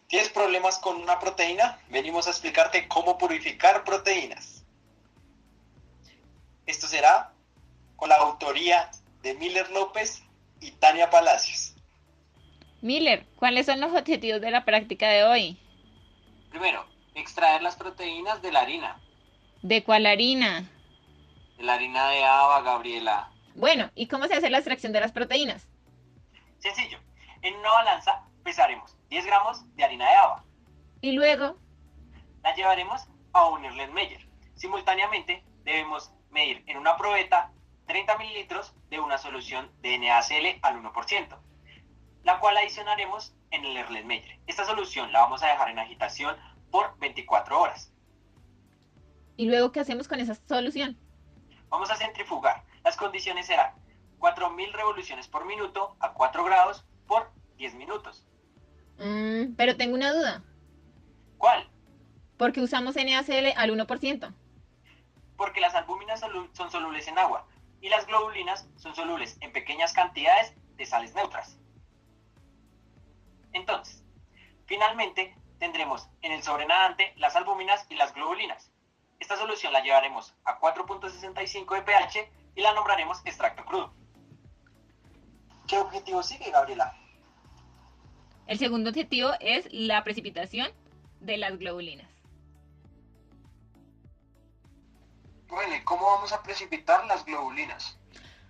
¿Tienes problemas con una proteína? Venimos a explicarte cómo purificar proteínas. Esto será con la autoría de Miller López y Tania Palacios. Miller, ¿cuáles son los objetivos de la práctica de hoy? Primero, extraer las proteínas de la harina. ¿De cuál harina? De la harina de haba, Gabriela. Bueno, ¿y cómo se hace la extracción de las proteínas? Sencillo. En una balanza pesaremos 10 gramos de harina de haba. Y luego, La llevaremos a un Erlenmeyer. Simultáneamente debemos medir en una probeta 30 mililitros de una solución de NaCl al 1%, la cual adicionaremos en el Erlenmeyer. Esta solución la vamos a dejar en agitación por 24 horas. ¿y luego qué hacemos con esa solución? Vamos a centrifugar. Las condiciones serán 4000 revoluciones por minuto a 4 grados por 10 minutos. Pero tengo una duda. ¿Cuál? ¿Por qué usamos NaCl al 1%? Porque las albúminas son solubles en agua y las globulinas son solubles en pequeñas cantidades de sales neutras. Entonces, finalmente tendremos en el sobrenadante las albúminas y las globulinas. Esta solución la llevaremos a 4.65 de pH y la nombraremos extracto crudo. ¿Qué objetivo sigue, Gabriela? El segundo objetivo es la precipitación de las globulinas. Bueno, ¿y cómo vamos a precipitar las globulinas?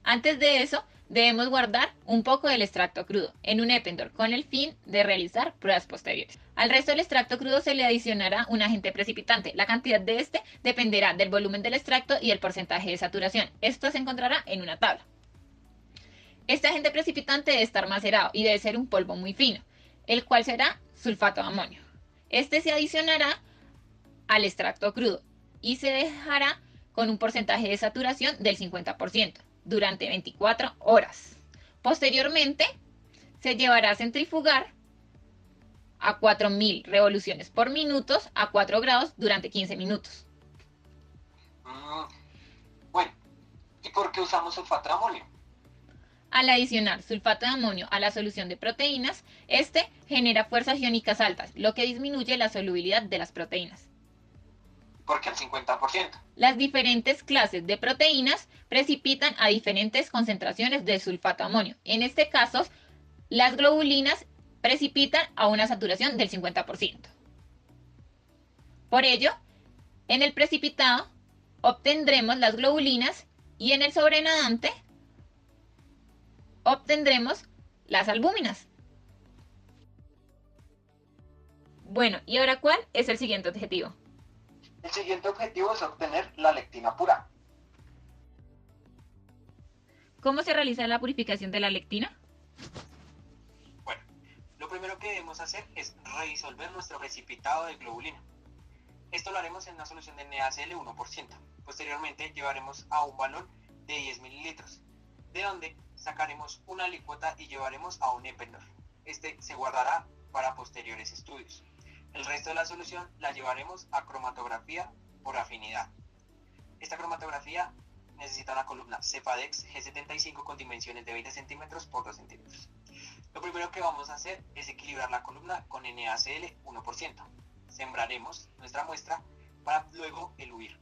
Antes de eso, debemos guardar un poco del extracto crudo en un Eppendorf con el fin de realizar pruebas posteriores. Al resto del extracto crudo se le adicionará un agente precipitante. La cantidad de este dependerá del volumen del extracto y el porcentaje de saturación. Esto se encontrará en una tabla. Este agente precipitante debe estar macerado y debe ser un polvo muy fino, el cual será sulfato de amonio. Este se adicionará al extracto crudo y se dejará con un porcentaje de saturación del 50% durante 24 horas. Posteriormente, se llevará a centrifugar a 4000 revoluciones por minuto a 4 grados durante 15 minutos. Bueno, ¿y por qué usamos sulfato de amonio? Al adicionar sulfato de amonio a la solución de proteínas, este genera fuerzas iónicas altas, lo que disminuye la solubilidad de las proteínas. ¿Por qué el 50%? Las diferentes clases de proteínas precipitan a diferentes concentraciones de sulfato de amonio. En este caso, las globulinas precipitan a una saturación del 50%. Por ello, en el precipitado obtendremos las globulinas y en el sobrenadante obtendremos las albúminas. Bueno, ¿y ahora cuál es el siguiente objetivo? El siguiente objetivo es obtener la lectina pura. ¿Cómo se realiza la purificación de la lectina? Bueno, lo primero que debemos hacer es redisolver nuestro precipitado de globulina. Esto lo haremos en una solución de NaCl 1%. Posteriormente llevaremos a un balón de 10 mililitros, de donde sacaremos una alícuota y llevaremos a un Eppendorf. Este se guardará para posteriores estudios. El resto de la solución la llevaremos a cromatografía por afinidad. Esta cromatografía necesita una columna Cepadex G75 con dimensiones de 20 centímetros por 2 centímetros. Lo primero que vamos a hacer es equilibrar la columna con NaCl 1%. Sembraremos nuestra muestra para luego eluir.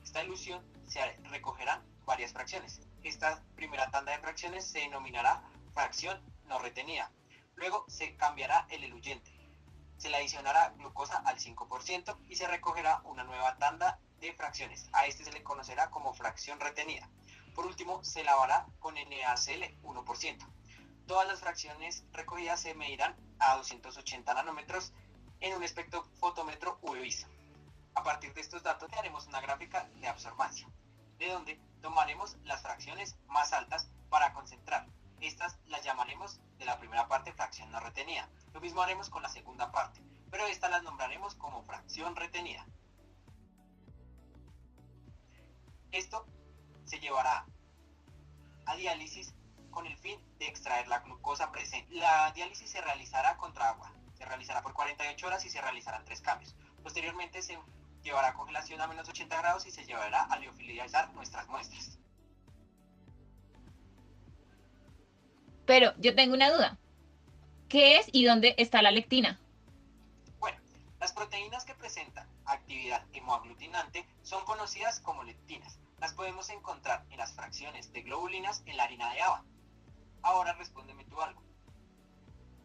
Esta elusión se recogerán varias fracciones. Esta primera tanda de fracciones se denominará fracción no retenida. Luego se cambiará el eluyente. Se le adicionará glucosa al 5% y se recogerá una nueva tanda de fracciones. A este se le conocerá como fracción retenida. Por último, se lavará con NaCl 1%. Todas las fracciones recogidas se medirán a 280 nanómetros en un espectrofotómetro UV-Vis. A partir de estos datos haremos una gráfica de absorbancia, de donde tomaremos las fracciones más altas para concentrar. Estas las llamaremos de la primera parte fracción no retenida. Lo mismo haremos con la segunda parte, pero estas las nombraremos como fracción retenida. Esto se llevará a diálisis con el fin de extraer la glucosa presente. La diálisis se realizará contra agua. Se realizará por 48 horas y se realizarán 3 cambios. Posteriormente se llevará a congelación a menos 80 grados y se llevará a liofilizar nuestras muestras. Pero yo tengo una duda. ¿Qué es y dónde está la lectina? Las proteínas que presentan actividad hemoaglutinante son conocidas como lectinas. Las podemos encontrar en las fracciones de globulinas en la harina de haba. Ahora respóndeme tú algo.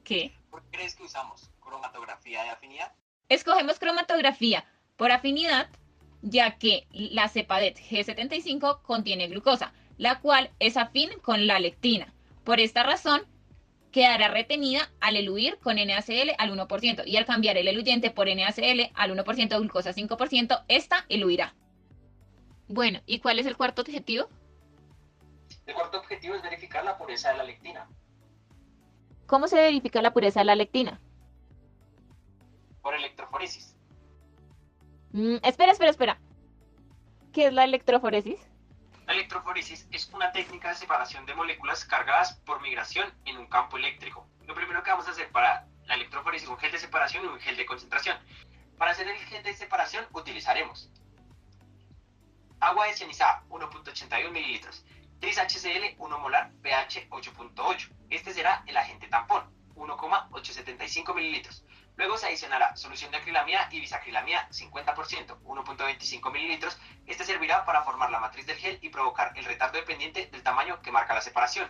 ¿Qué? ¿Por qué crees que usamos cromatografía de afinidad? Escogemos cromatografía por afinidad, ya que la cepadet G75 contiene glucosa, la cual es afín con la lectina. Por esta razón, quedará retenida al eluir con NaCl al 1% y al cambiar el eluyente por NaCl al 1%, glucosa 5%, esta eluirá. Bueno, ¿y cuál es el cuarto objetivo? El cuarto objetivo es verificar la pureza de la lectina. ¿Cómo se verifica la pureza de la lectina? Por electroforesis. Espera. ¿Qué es la electroforesis? La electroforesis es una técnica de separación de moléculas cargadas por migración en un campo eléctrico. Lo primero que vamos a hacer para la electroforesis es un gel de separación y un gel de concentración. Para hacer el gel de separación utilizaremos agua desionizada 1.81 mililitros, tris HCl 1 molar, pH 8.8. Este será el agente tampón, 1,875 mililitros. Luego se adicionará solución de acrilamida y bisacrilamida 50%, 1.25 mililitros. Este servirá para formar la matriz del gel y provocar el retardo dependiente del tamaño que marca la separación.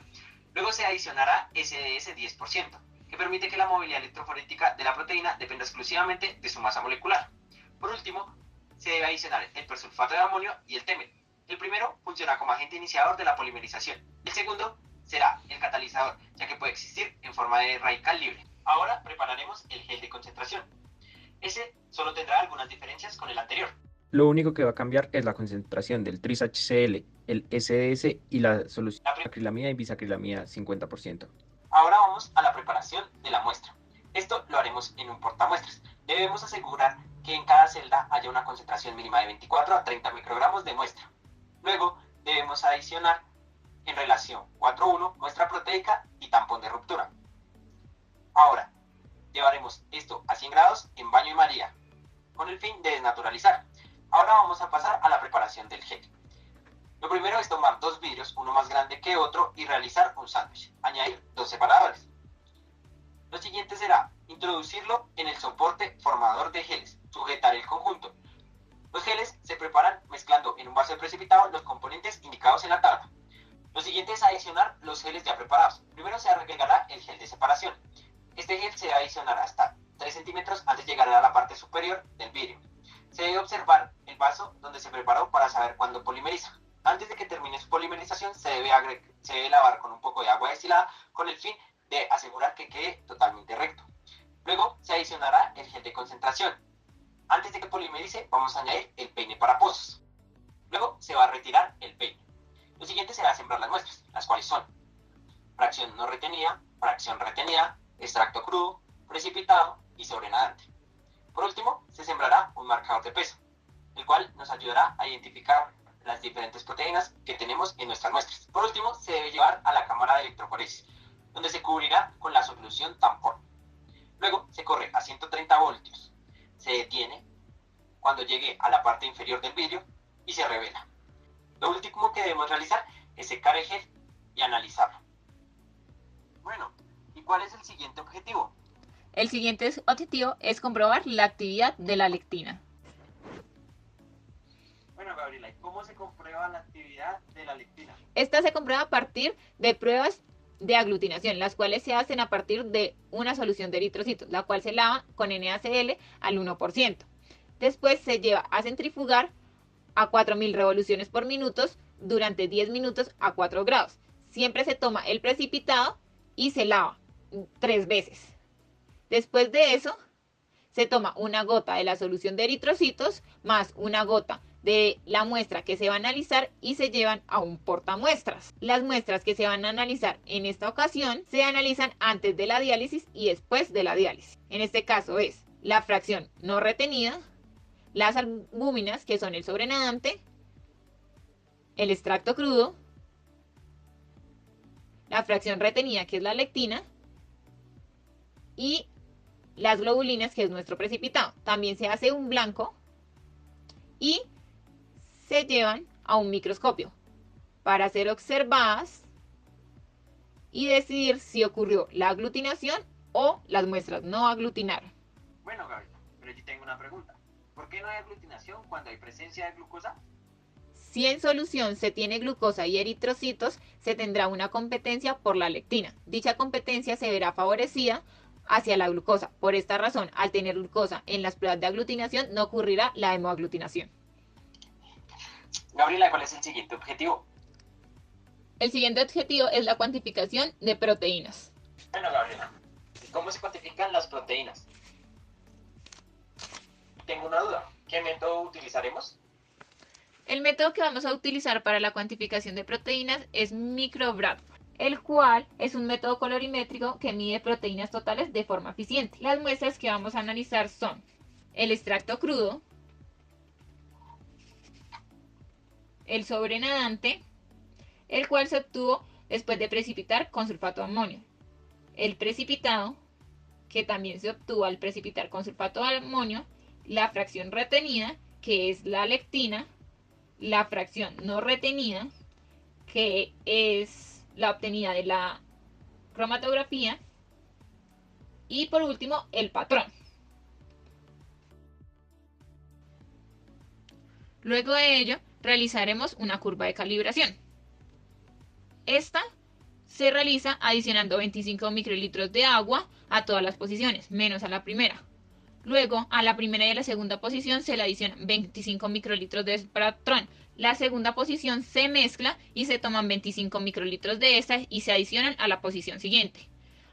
Luego se adicionará SDS 10%, que permite que la movilidad electroforética de la proteína dependa exclusivamente de su masa molecular. Por último, se debe adicionar el persulfato de amonio y el TEMEL. El primero funciona como agente iniciador de la polimerización. El segundo será el catalizador, ya que puede existir en forma de radical libre. Ahora prepararemos el gel de concentración. Ese solo tendrá algunas diferencias con el anterior. Lo único que va a cambiar es la concentración del tris HCl, el SDS y la solución de acrilamida y bisacrilamida 50%. Ahora vamos a la preparación de la muestra. Esto lo haremos en un portamuestras. Debemos asegurar que en cada celda haya una concentración mínima de 24 a 30 microgramos de muestra. Luego debemos adicionar en relación 4:1 muestra proteica y tampón de ruptura. Ahora, llevaremos esto a 100 grados en baño de María, con el fin de desnaturalizar. Ahora vamos a pasar a la preparación del gel. Lo primero es tomar dos vidrios, uno más grande que otro, y realizar un sándwich. Añadir dos separadores. Lo siguiente será introducirlo en el soporte formador de geles, sujetar el conjunto. Los geles se preparan mezclando en un vaso de precipitado los componentes indicados en la tabla. Lo siguiente es adicionar los geles ya preparados. Primero se agregará el gel de separación. Este gel se debe adicionar hasta 3 centímetros antes de llegar a la parte superior del vidrio. Se debe observar el vaso donde se preparó para saber cuándo polimeriza. Antes de que termine su polimerización se debe lavar con un poco de agua destilada con el fin de asegurar que quede totalmente recto. Luego se adicionará el gel de concentración. Antes de que polimerice vamos a añadir el peine para pozos. Luego se va a retirar el peine. Lo siguiente será sembrar las muestras, las cuales son fracción no retenida, fracción retenida, extracto crudo, precipitado y sobrenadante. Por último, se sembrará un marcador de peso, el cual nos ayudará a identificar las diferentes proteínas que tenemos en nuestras muestras. Por último, se debe llevar a la cámara de electroforesis, donde se cubrirá con la solución tampón. Luego se corre a 130 voltios. Se detiene cuando llegue a la parte inferior del vidrio y se revela. Lo último que debemos realizar es secar el gel y analizarlo. Bueno, ¿y cuál es el siguiente objetivo? El siguiente objetivo es comprobar la actividad de la lectina. Bueno, Gabriela, ¿y cómo se comprueba la actividad de la lectina? Esta se comprueba a partir de pruebas de aglutinación, las cuales se hacen a partir de una solución de eritrocitos, la cual se lava con NaCl al 1%. Después se lleva a centrifugar a 4000 revoluciones por minuto durante 10 minutos a 4 grados. Siempre se toma el precipitado y se lava 3 veces. Después de eso, se toma una gota de la solución de eritrocitos más una gota de la muestra que se va a analizar y se llevan a un portamuestras. Las muestras que se van a analizar en esta ocasión se analizan antes de la diálisis y después de la diálisis. En este caso es la fracción no retenida, las albúminas, que son el sobrenadante, el extracto crudo, la fracción retenida, que es la lectina, y las globulinas, que es nuestro precipitado. También se hace un blanco y se llevan a un microscopio para ser observadas y decidir si ocurrió la aglutinación o las muestras no aglutinaron. Bueno, Gabriela, pero allí tengo una pregunta. ¿Por qué no hay aglutinación cuando hay presencia de glucosa? Si en solución se tiene glucosa y eritrocitos, se tendrá una competencia por la lectina. Dicha competencia se verá favorecida hacia la glucosa. Por esta razón, al tener glucosa en las pruebas de aglutinación, no ocurrirá la hemoaglutinación. Gabriela, ¿cuál es el siguiente objetivo? El siguiente objetivo es la cuantificación de proteínas. Bueno, Gabriela, ¿cómo se cuantifican las proteínas? Tengo una duda. ¿Qué método utilizaremos? El método que vamos a utilizar para la cuantificación de proteínas es micro-Bradford, el cual es un método colorimétrico que mide proteínas totales de forma eficiente. Las muestras que vamos a analizar son el extracto crudo, el sobrenadante, el cual se obtuvo después de precipitar con sulfato de amonio, el precipitado, que también se obtuvo al precipitar con sulfato de amonio, la fracción retenida, que es la lectina, la fracción no retenida, que es la obtenida de la cromatografía, y por último el patrón. Luego de ello realizaremos una curva de calibración. Esta se realiza adicionando 25 microlitros de agua a todas las posiciones, menos a la primera. Luego, a la primera y a la segunda posición se le adicionan 25 microlitros de patrón. La segunda posición se mezcla y se toman 25 microlitros de esta y se adicionan a la posición siguiente.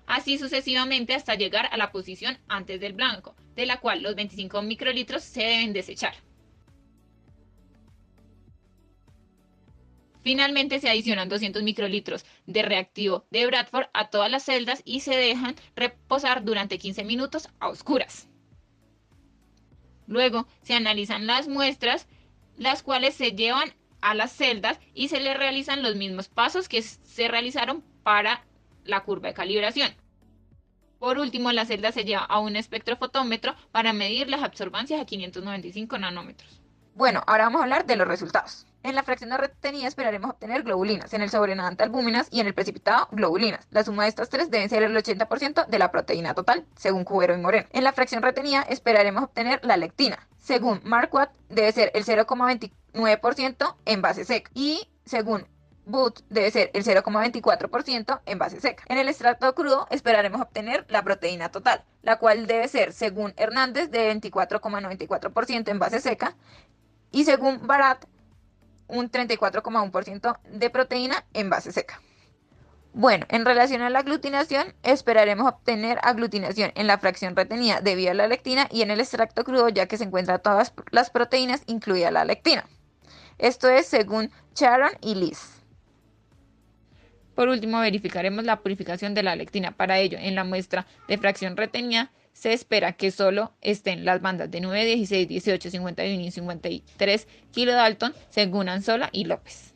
Así sucesivamente hasta llegar a la posición antes del blanco, de la cual los 25 microlitros se deben desechar. Finalmente se adicionan 200 microlitros de reactivo de Bradford a todas las celdas y se dejan reposar durante 15 minutos a oscuras. Luego se analizan las muestras, las cuales se llevan a las celdas y se les realizan los mismos pasos que se realizaron para la curva de calibración. Por último, la celda se lleva a un espectrofotómetro para medir las absorbancias a 595 nanómetros. Bueno, ahora vamos a hablar de los resultados. En la fracción no retenida esperaremos obtener globulinas, en el sobrenadante albúminas y en el precipitado globulinas. La suma de estas tres deben ser el 80% de la proteína total, según Cubero y Moreno. En la fracción retenida esperaremos obtener la lectina. Según Marquardt, debe ser el 0,29% en base seca y según Booth debe ser el 0,24% en base seca. En el extracto crudo esperaremos obtener la proteína total, la cual debe ser, según Hernández, de 24,94% en base seca y según Barat, un 34,1% de proteína en base seca. Bueno, en relación a la aglutinación, esperaremos obtener aglutinación en la fracción retenida debido a la lectina y en el extracto crudo, ya que se encuentran todas las proteínas, incluida la lectina. Esto es según Sharon y Liz. Por último, verificaremos la purificación de la lectina. Para ello, en la muestra de fracción retenida, se espera que solo estén las bandas de 9, 16, 18, 51 y 53 kilodalton según Anzola y López.